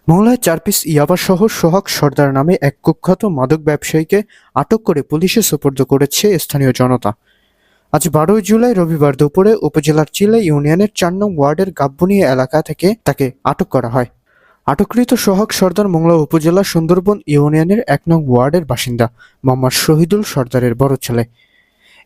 মংলায় ৪ piece ইয়াবাসহ সোহাগ সর্দার নামে এক কুখ্যাত মাদক ব্যবসায়ীকে আটক করে পুলিশে সোপর্দ করেছে স্থানীয় জনতা। আজ ১২ জুলাই রবিবার দুপুরে উপজেলার চিলে ইউনিয়নের ৪ নং ওয়ার্ডের গাব্বনিয়া এলাকা থেকে তাকে আটক করা হয়। আটককৃত সোহাগ সর্দার মংলা উপজেলার সুন্দরবন ইউনিয়নের ১ নং ওয়ার্ডের বাসিন্দা মোহাম্মদ শহীদুল সর্দারের বড় ছেলে।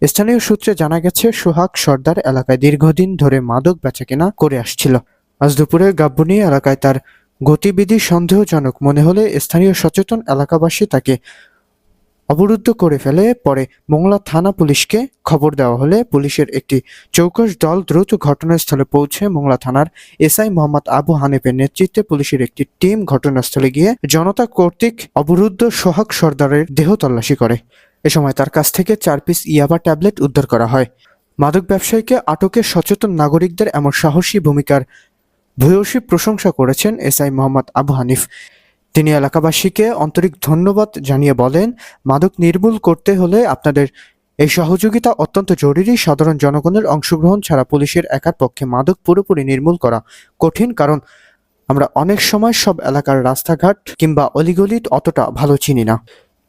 স্থানীয় সূত্রে জানা গেছে, সোহাগ সর্দার এলাকায় দীর্ঘদিন ধরে মাদক বেচাকেনা করে আসছিল। আজ দুপুরে গাব্বনিয়া এলাকায় তার গতিবিধি সন্দেহজনক মনে হলে স্থানীয় সচেতন এলাকাবাসী তাকে অবরুদ্ধ করে ফেলে। পরে মোংলা থানা পুলিশকে খবর দেওয়া হলে পুলিশের একটি চৌকস দল দ্রুত ঘটনাস্থলে পৌঁছে মোংলা থানার এসআই মোহাম্মদ আবু হানিফের নেতৃত্বে পুলিশের একটি টিম ঘটনাস্থলে গিয়ে জনতা কর্তৃক অবরুদ্ধ সোহাগ সর্দারের দেহ তল্লাশি করে। এ সময় তার কাছ থেকে ৪ পিস ইয়াবা ট্যাবলেট উদ্ধার করা হয়। মাদক ব্যবসায়ীকে আটকে সচেতন নাগরিকদের এমন সাহসী ভূমিকার ভূয়সী প্রশংসা করেছেন এসআই মোহাম্মদ আবু হানিফ। তিনি এলাকাবাসীকে আন্তরিক ধন্যবাদ জানিয়ে বলেন, মাদক নির্মূল করতে হলে আপনাদের এই সহযোগিতা অত্যন্ত জরুরি। সাধারণ জনগণের অংশগ্রহণ ছাড়া পুলিশের একার পক্ষে মাদক পুরোপুরি নির্মূল করা কঠিন, কারণ আমরা অনেক সময় সব এলাকার রাস্তাঘাট কিংবা অলিগলি অতটা ভালো চিনি না।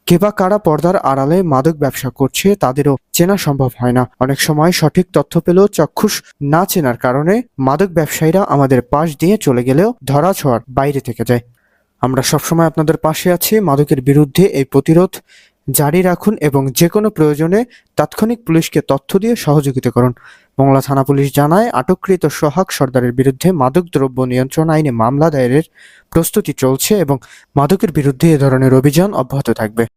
কে বা কারা পর্দার আড়ালে মাদক ব্যবসা করছে তাদেরও চেনা সম্ভব হয় না। অনেক সময় সঠিক তথ্য পেলেও চাক্ষুষ না চেনার কারণে মাদক ব্যবসায়ীরা আমাদের পাশ দিয়ে চলে গেলেও ধরা ছোঁয়ার বাইরে থেকে যায়। আমরা সবসময় আপনাদের পাশে আছি। মাদকের বিরুদ্ধে এই প্রতিরোধ জারি রাখুন এবং যে কোনো প্রয়োজনে তাৎক্ষণিক পুলিশকে তথ্য দিয়ে সহযোগিতা করুন। মোংলা থানা পুলিশ জানায়, আটককৃত সোহাগ সর্দারের বিরুদ্ধে মাদকদ্রব্য নিয়ন্ত্রণ আইনে মামলা দায়েরের প্রস্তুতি চলছে এবং মাদকের বিরুদ্ধে এ ধরনের অভিযান অব্যাহত থাকবে।